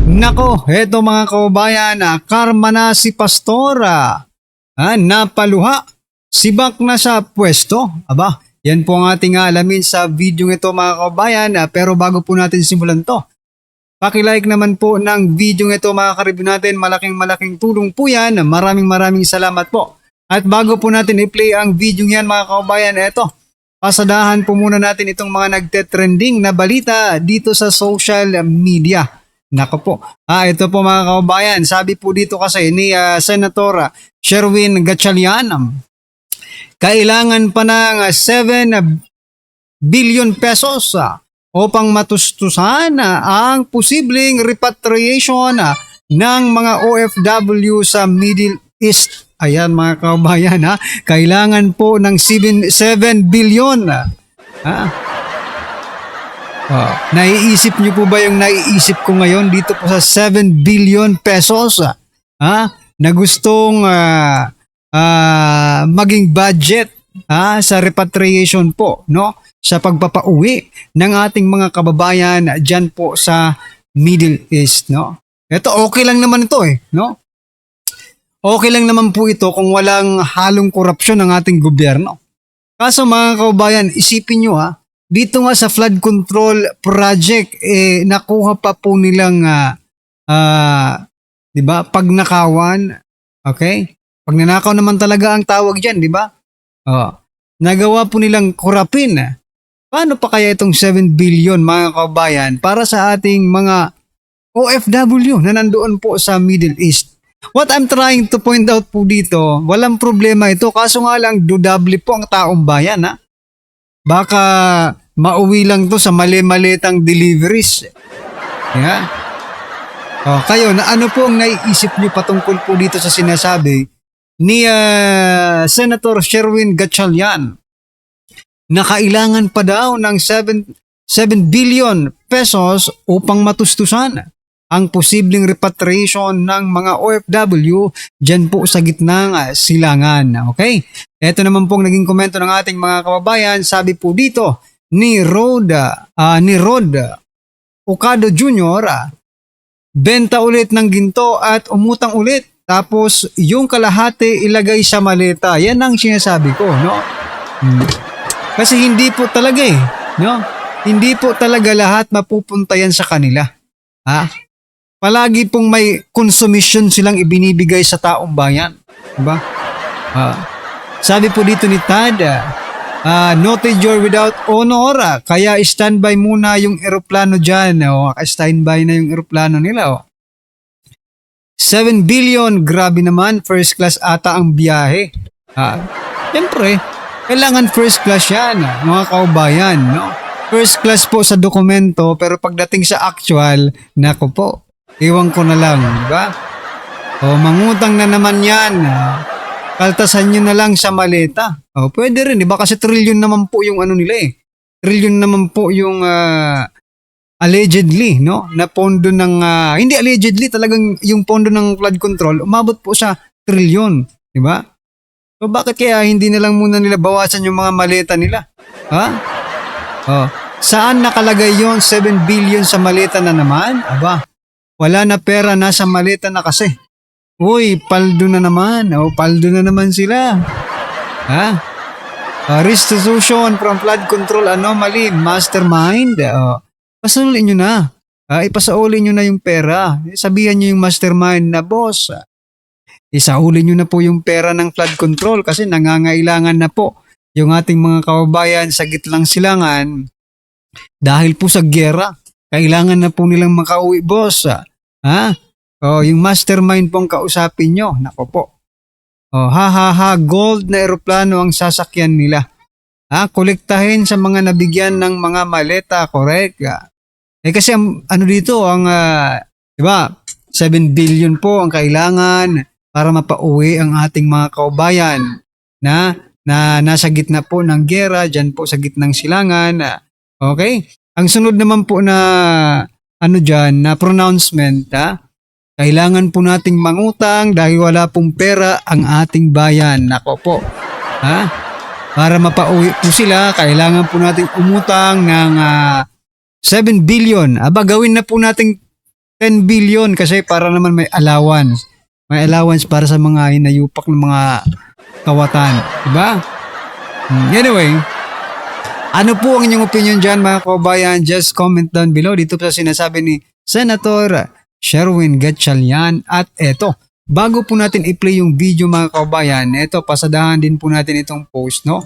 Nako, eto mga kababayan, karma na si Pastora. Napaluha. Sibak na sa pwesto. Aba, yan po ang ating alamin sa video ito mga kababayan. Pero bago po natin simulan to, paki-like naman po ng video ito mga karibyo natin. Malaking tulong po yan. Maraming salamat po. At bago po natin i-play ang video yan mga kababayan, eto, pasadahan po muna natin itong mga nagte-trending na balita dito sa social media. Nako po. Ito po mga kababayan, sabi po dito kasi ni Senator Sherwin Gatchalian, kailangan pa ng 7 billion pesos upang matustusan ang posibleng repatriation ng mga OFW sa Middle East. Ayan mga kababayan, kailangan po ng 7 billion. Naiisip niyo po ba yung naiisip ko ngayon dito po sa 7 billion pesos na gustong maging budget sa repatriation po, no? Sa pagpapauwi ng ating mga kababayan diyan po sa Middle East, no? Ito okay lang naman ito no? Okay lang naman po ito kung walang halong korupsyon ng ating gobyerno. Kaso mga kababayan, isipin niyo dito nga sa flood control project, nakuha pa po nilang, di ba, pagnakawan, okay? Pagnanakaw naman talaga ang tawag dyan, di ba? Nagawa po nilang kurapin. Paano pa kaya itong 7 billion mga kababayan para sa ating mga OFW na nandoon po sa Middle East? What I'm trying to point out po dito, walang problema ito, kaso nga lang dudable po ang taong bayan, Baka mauwi lang to sa mali-malitang deliveries. Yeah. Kayo, ano po ang naiisip nyo patungkol po dito sa sinasabi ni Senator Sherwin Gatchalian na kailangan pa daw ng 7 billion pesos upang matustusan ang posibleng repatriation ng mga OFW dyan po sa gitnang silangan. Okay? Ito naman pong naging komento ng ating mga kababayan. Sabi po dito ni Rod Ocado Jr., benta ulit ng ginto at umutang ulit. Tapos yung kalahati ilagay sa maleta. Yan ang sinasabi ko, no? Kasi hindi po talaga no? Hindi po talaga lahat mapupunta yan sa kanila. Palagi pong may consumption silang ibinibigay sa taong bayan. Diba? Sabi po dito ni Tad, noted you're without honor, kaya standby muna yung eroplano dyan. Standby na yung eroplano nila. 7 billion, grabe naman, first class ata ang biyahe. Siyempre, kailangan first class yan, mga kaubayan. No? First class po sa dokumento, pero pagdating sa actual, nako po. Iwan ko na lang, diba? Mangutang na naman yan. Kaltasan nyo na lang sa maleta. Pwede rin, diba? Kasi trillion naman po yung ano nila Trillion naman po yung allegedly, no? Na pondo ng, hindi allegedly, talagang yung pondo ng flood control, umabot po sa trillion, diba? So bakit kaya hindi na lang muna nila bawasan yung mga maleta nila? Saan nakalagay yon 7 billion sa maleta na naman? Aba, wala na pera, nasa maleta na kasi. Uy, paldo na naman. Paldo na naman sila. Restitution from flood control anomaly, mastermind. Pasaulin nyo na. Ipasaulin nyo na yung pera. Sabihan nyo yung mastermind na, boss, isaulin nyo na po yung pera ng flood control kasi nangangailangan na po yung ating mga kababayan sa gitlang silangan dahil po sa giyera. Kailangan na po nilang makauwi, boss. Yung mastermind pong kausapin nyo. Nako po. Gold na eroplano ang sasakyan nila. Kolektahin sa mga nabigyan ng mga maleta, correct? Kasi ano dito, diba, 7 billion po ang kailangan para mapauwi ang ating mga kaubayan na nasa gitna po ng giyera, dyan po sa gitnang silangan. Okay? Ang sunod naman po na na pronouncement, kailangan po nating mangutang dahil wala pong pera ang ating bayan. Nako po. Para mapauwi po sila, kailangan po nating umutang ng 7 billion. Aba, gawin na po nating 10 billion kasi para naman may allowance. May allowance para sa mga hinayupak ng mga kawatan. Diba? Anyway, ano po ang inyong opinion dyan mga kabayan? Just comment down below dito sa sinasabi ni Senator Sherwin Gatchalian. At eto, bago po natin i-play yung video mga kabayan, eto, pasadahan din po natin itong post, no?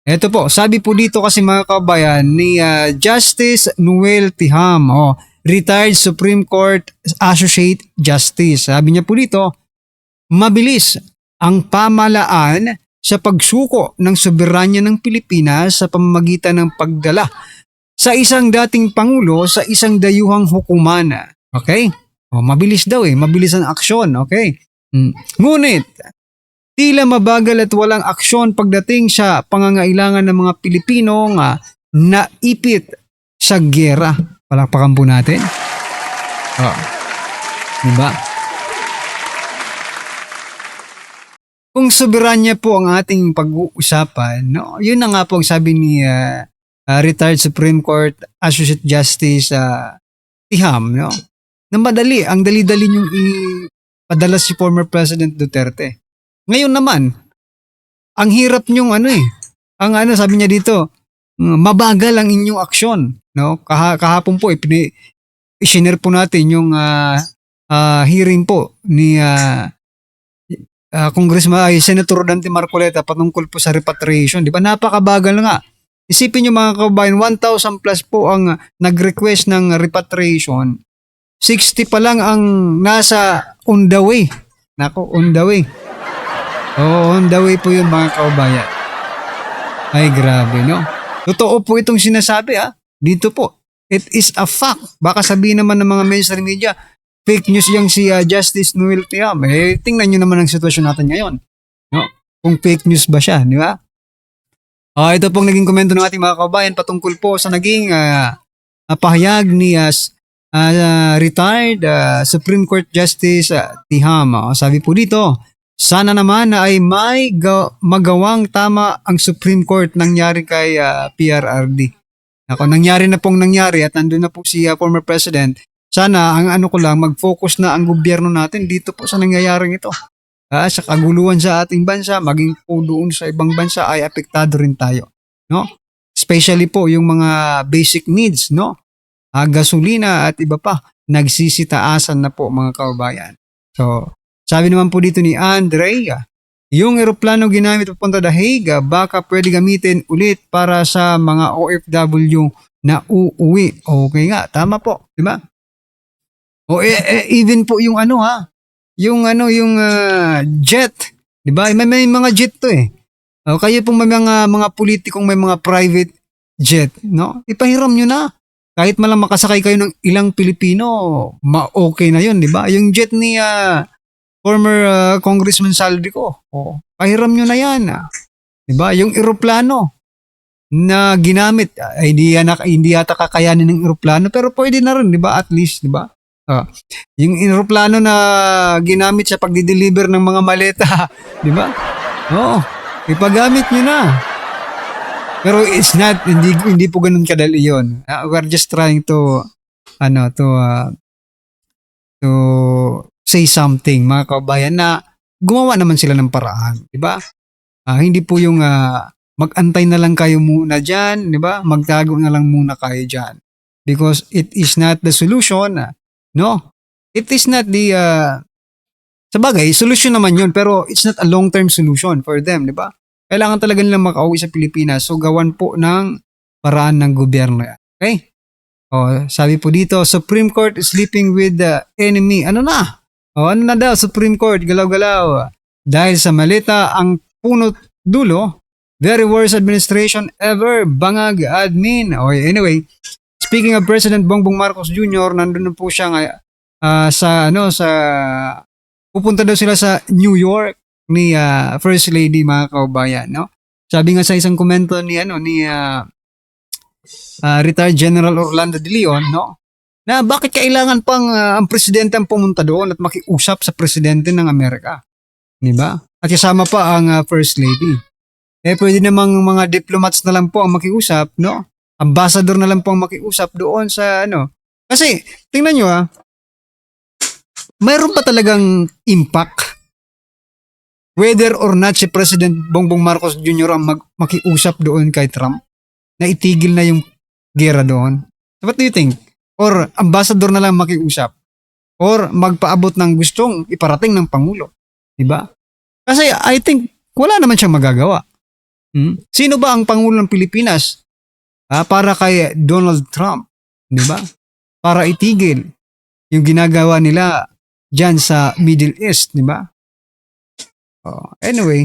Eto po, sabi po dito kasi mga kabayan ni Justice Noel Tiham, retired Supreme Court Associate Justice. Sabi niya po dito, mabilis ang pamahalaan sa pagsuko ng soberanya ng Pilipinas sa pamamagitan ng pagdala sa isang dating Pangulo sa isang dayuhang hukuman. Okay? Mabilis daw mabilis ang aksyon. Okay? Ngunit, tila mabagal at walang aksyon pagdating sa pangangailangan ng mga Pilipino naipit sa giyera. Palakpakan po natin. Diba? Kung soberanya po ang ating pag-uusapan, no? Yun na nga po ang sabi ni retired Supreme Court Associate Justice Tiham, no? Na madali, ang dali-dali niyong ipadala si former President Duterte. Ngayon naman, ang hirap niyong sabi niya dito, mabagal ang inyong aksyon, no? Kahapon po i-share po natin yung hearing po ni Congressman Senator Dante Marcoleta patungkol po sa repatriation. Di ba? Napakabagal nga. Isipin nyo mga kabayan, 1,000 plus po ang nag-request ng repatriation. 60 pa lang ang nasa on the way. Nako, on the way. On the way po yun mga kabayan. Ay grabe, no? Totoo po itong sinasabi Dito po. It is a fact. Baka sabihin naman ng mga mainstream media, fake news yang si Justice Noel Tiham. Tingnan nyo naman ang sitwasyon natin ngayon. No? Kung fake news ba siya, di ba? Ito pong naging komento ng ating mga kabayan patungkol po sa naging pahayag ni retired Supreme Court Justice Tiham. Sabi po dito, sana naman na ay may magawang tama ang Supreme Court nangyari kay PRRD. Nangyari na pong nangyari at nandun na po si former President. Sana ang mag-focus na ang gobyerno natin dito po sa nangyayaring ito. Sa kaguluhan sa ating bansa, maging po doon sa ibang bansa ay apektado rin tayo, no? Especially po yung mga basic needs, no? Gasolina at iba pa, nagsisitaasan na po mga kababayan. So, sabi naman po dito ni Andre, yung eroplano ginamit papunta The Hague, baka pwede gamitin ulit para sa mga OFW na uuwi. Okay nga, tama po, di ba? Even po yung yung jet, 'di ba? May mga jet to kayo pong may mga politikong may mga private jet, no? Ipahiram niyo na. Kahit malang makasakay kayo ng ilang Pilipino, okay na 'yon, 'di ba? Yung jet ni former Congressman Saldico, pahiram niyo na 'yan, 'di ba? Yung eroplano na ginamit, hindi yata kakayanin ng eroplano, pero pwede na rin, 'di ba? At least, 'di ba? Yung eroplano na ginamit sa pagdi-deliver ng mga maleta, di ba? Ipagamit nyo na. Pero it's not, hindi po ganun kadali yun. We're just trying to say something, mga kabayan, na gumawa naman sila ng paraan, di ba? Hindi po yung mag-antay na lang kayo muna dyan, di ba? Magtago na lang muna kayo dyan. Because it is not the solution. No, it is not the, sabagay, solution naman yun, pero it's not a long-term solution for them, di ba? Kailangan talaga nilang makauwi sa Pilipinas, so gawan po ng paraan ng gobyerno. Okay? Sabi po dito, Supreme Court is sleeping with the enemy. Ano na? Ano na daw, Supreme Court, galaw-galaw. Dahil sa malita, ang punot dulo, very worst administration ever, bangag admin. Anyway, speaking of President Bongbong Marcos Jr., nandun na po siya pupunta daw sila sa New York ni First Lady, mga kaubayan, no? Sabi nga sa isang komento ni retired General Orlando De Leon, no? Na bakit kailangan pang ang presidente ang pumunta doon at makiusap sa presidente ng Amerika, di ba? At kasama pa ang First Lady. Pwede namang mga diplomats na lang po ang makiusap, no? Ambassador na lang po ang makiusap doon sa Kasi, tingnan nyo mayroon pa talagang impact whether or not si President Bongbong Marcos Jr. ang makiusap doon kay Trump na itigil na yung gera doon. So what do you think? Or ambassador na lang makiusap? Or magpaabot ng gustong iparating ng Pangulo? Diba? Kasi I think wala naman siyang magagawa. Sino ba ang Pangulo ng Pilipinas para kay Donald Trump? Diba? Para itigil yung ginagawa nila dyan sa Middle East. Diba? Anyway,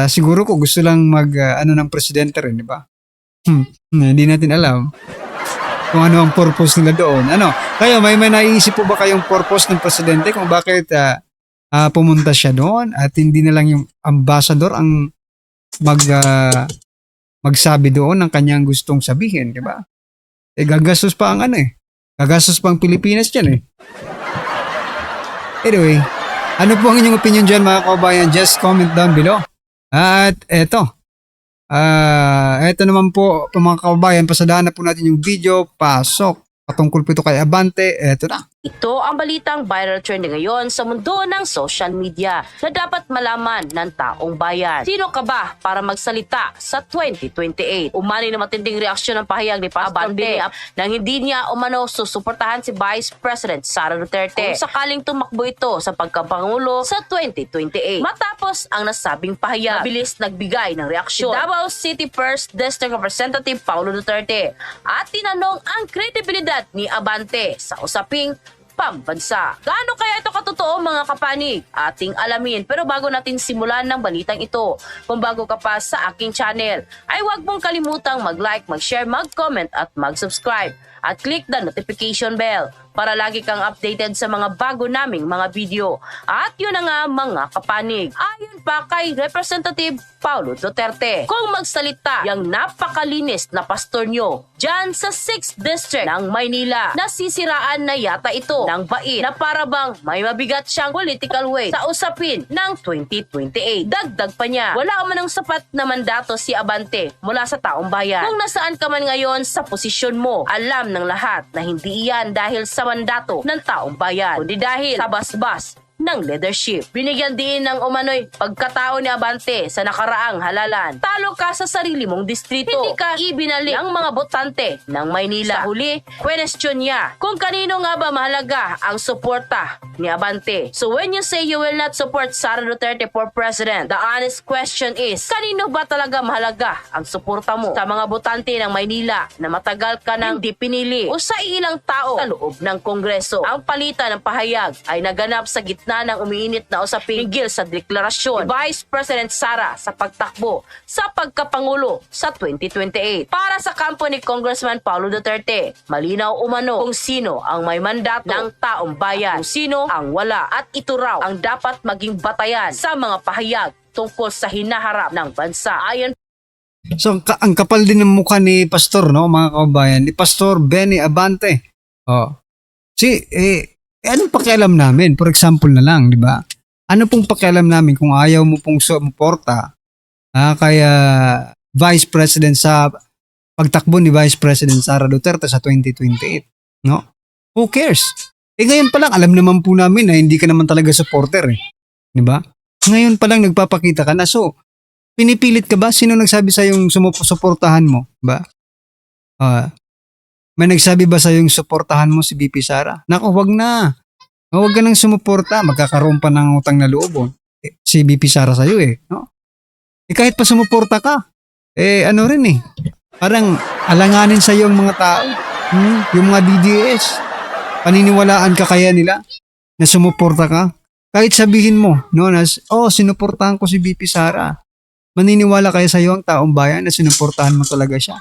siguro ko gusto lang ng presidente rin, di ba? Hindi natin alam kung ano ang purpose nila doon. Kayo, may naiisip po ba kayong purpose ng presidente kung bakit pumunta siya doon at hindi na lang yung ambassador ang magsabi doon ng kanyang gustong sabihin, di ba? Gagastos pa ang gagastos pa ang Pilipinas dyan Anyway, ano po ang inyong opinion dyan mga kabayan? Just comment down below. At eto naman po mga kabayan, pasadaan na po natin yung video. Pasok. Patungkol po ito kay Abante. Eto na. Ito ang balitang viral trending ngayon sa mundo ng social media na dapat malaman ng taong bayan. Sino ka ba para magsalita sa 2028? Umani na matinding reaksyon ng pahayag ni Pastor Abante nang hindi niya umano susuportahan si Vice President Sara Duterte kung sakaling tumakbo ito sa pagkapangulo sa 2028. Matapos ang nasabing pahayag, mabilis nagbigay ng reaksyon si Davao City 1st District Representative Paulo Duterte at tinanong ang kredibilidad ni Abante sa usaping pambansa. Gaano kaya ito katotoo mga kapanig? Ating alamin. Pero bago natin simulan ng balitang ito, kung bago ka pa sa aking channel, ay huwag mong kalimutang mag-like, mag-share, mag-comment at mag-subscribe. At click the notification bell para lagi kang updated sa mga bago naming mga video. At yun na nga mga kapanig. Ayon pa kay Representative Paulo Duterte, kung magsalita yung napakalinis na pastor nyo dyan sa 6th District ng Maynila, nasisiraan na yata ito ng bait na parabang may mabigat siyang political weight sa usapin ng 2028. Dagdag pa niya, wala manang sapat na mandato si Abante mula sa taong bayan. Kung nasaan ka man ngayon sa posisyon mo, alam ng lahat na hindi iyan dahil sa mandato ng taong bayan, kundi dahil sa basbas ng leadership. Binigyan din ng umano'y pagkatao ni Abante sa nakaraang halalan. Talo ka sa sarili mong distrito. Hindi ka ibinalik ang mga botante ng Maynila. Sa huli, question niya kung kanino nga ba mahalaga ang suporta ni Abante. So when you say you will not support Sara Duterte for president, the honest question is, kanino ba talaga mahalaga ang suporta mo? Sa mga botante ng Maynila na matagal ka nang di pinili o sa ilang tao sa loob ng Kongreso? Ang palitan ng pahayag ay naganap sa gitna ng umiinit na usapin hinggil sa deklarasyon ni Vice President Sara sa pagtakbo sa pagkapangulo sa 2028. Para sa kampo ni Congressman Paulo Duterte, malinaw umano kung sino ang may mandato ng taong bayan, kung sino ang wala, at ito raw ang dapat maging batayan sa mga pahayag tungkol sa hinaharap ng bansa. Ayon So ang kapal din ng mukha ni Pastor, no, mga kabayan, ni Pastor Benny Abante. Anong pakialam namin? For example na lang, di ba? Ano pong pakialam namin kung ayaw mo pong sumuporta kaya Vice President sa pagtakbo ni Vice President Sara Duterte sa 2028? No? Who cares? Ngayon pa lang, alam naman po namin na hindi ka naman talaga supporter Di ba? Ngayon pa lang nagpapakita ka na. So, pinipilit ka ba? Sino nagsabi sa yung sumuportahan mo? Ba? May nagsabi ba sa yung suportahan mo si BP Sara? Naku, wag na. Huwag ka nang sumuporta. Magkakaroon pa ng utang na loob. Si BP Sara sa'yo no? Kahit pa sumuporta ka, ano rin parang alanganin sa'yo ang mga tao. Yung mga DDS. Paniniwalaan ka kaya nila na sumuporta ka? Kahit sabihin mo, no, sinuportahan ko si BP Sara. Maniniwala kaya sa'yo ang taong bayan na sinuportahan mo talaga siya?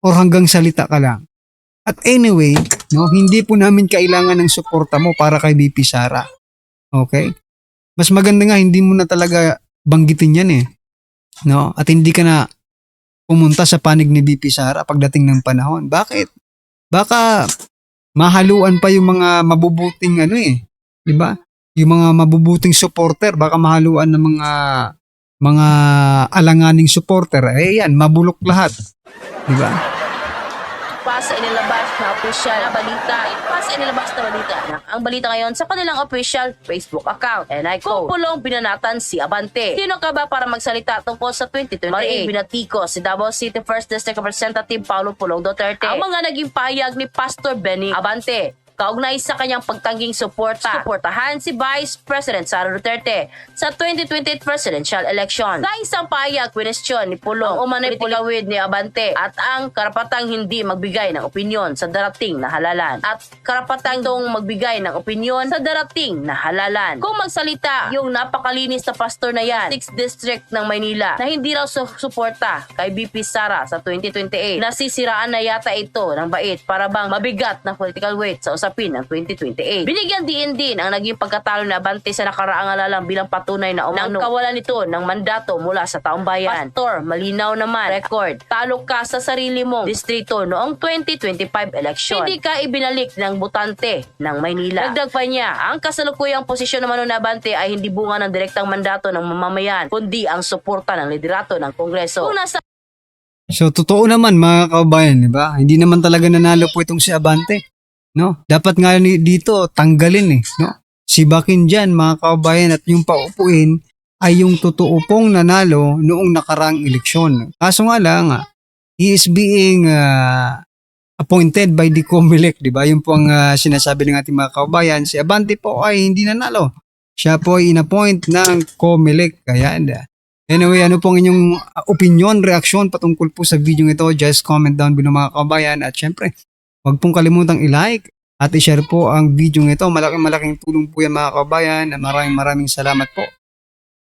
Or hanggang salita ka lang? At anyway, no, hindi po namin kailangan ng suporta mo para kay BP Sara. Okay? Mas maganda nga hindi mo na talaga banggitin yan No? At hindi ka na pumunta sa panig ni BP Sara pagdating ng panahon. Bakit? Baka mahaluan pa yung mga mabubuting di ba? Yung mga mabubuting supporter, baka mahaluan ng mga alanganing supporter. Yan, mabulok lahat. Di ba? pa sa inilabas na opisyal na balita. Ang balita ngayon sa kanilang official Facebook account. And I quote, "Kung pulong binanatan si Abante. Sino ka ba para magsalita tungkol sa 2028? Binatiko si Davao City 1st District Representative Paulo Pulong Duterte ang mga naging pahayag ni Pastor Benny Abante kaugnay sa kanyang pagtangging suportahan si Vice President Sara Duterte sa 2028 presidential election. Sa isang pahayag, kwestiyon ni Pulong ang umanay pulawid ni Abante at ang karapatang hindi magbigay ng opinyon sa darating na halalan. Kung magsalita yung napakalinis na pastor na yan, 6th District ng Maynila, na hindi raw suporta kay BP Sara sa 2028, nasisiraan na yata ito ng bait para bang mabigat na political weight sa usapin ng 2028. Binigyan din ang naging pagkatalo ni Abante sa nakaraang alalang bilang patunay na umano ng kawalan nito ng mandato mula sa taong bayan. Pastor, malinaw naman, record, talo ka sa sarili mong distrito noong 2025 election. Hindi ka ibinalik ng botante ng Maynila. Dagdag pa niya, ang kasalukuyang posisyon naman ni Abante ay hindi bunga ng direktang mandato ng mamamayan, kundi ang suporta ng liderato ng Kongreso. Kung nasa So, totoo naman mga kabayan, di ba? Hindi naman talaga nanalo po itong si Abante. No? Dapat nga dito, tanggalin no? Sibakin dyan mga kabayan at yung paupuin ay yung totoo pong nanalo noong nakarang eleksyon. Kaso nga lang, he is being appointed by the COMELEC, di ba? Yung po ang sinasabi ng ating mga kabayan, si Abante po ay hindi nanalo. Siya po ay inappoint ng COMELEC. Kaya, anyway, ano pong inyong opinion, reaksyon patungkol po sa video ito? Just comment down below mga kabayan. At syempre, huwag pong kalimutang i-like at i-share po ang video ito. Malaking tulong po yan mga kabayan. Maraming salamat po.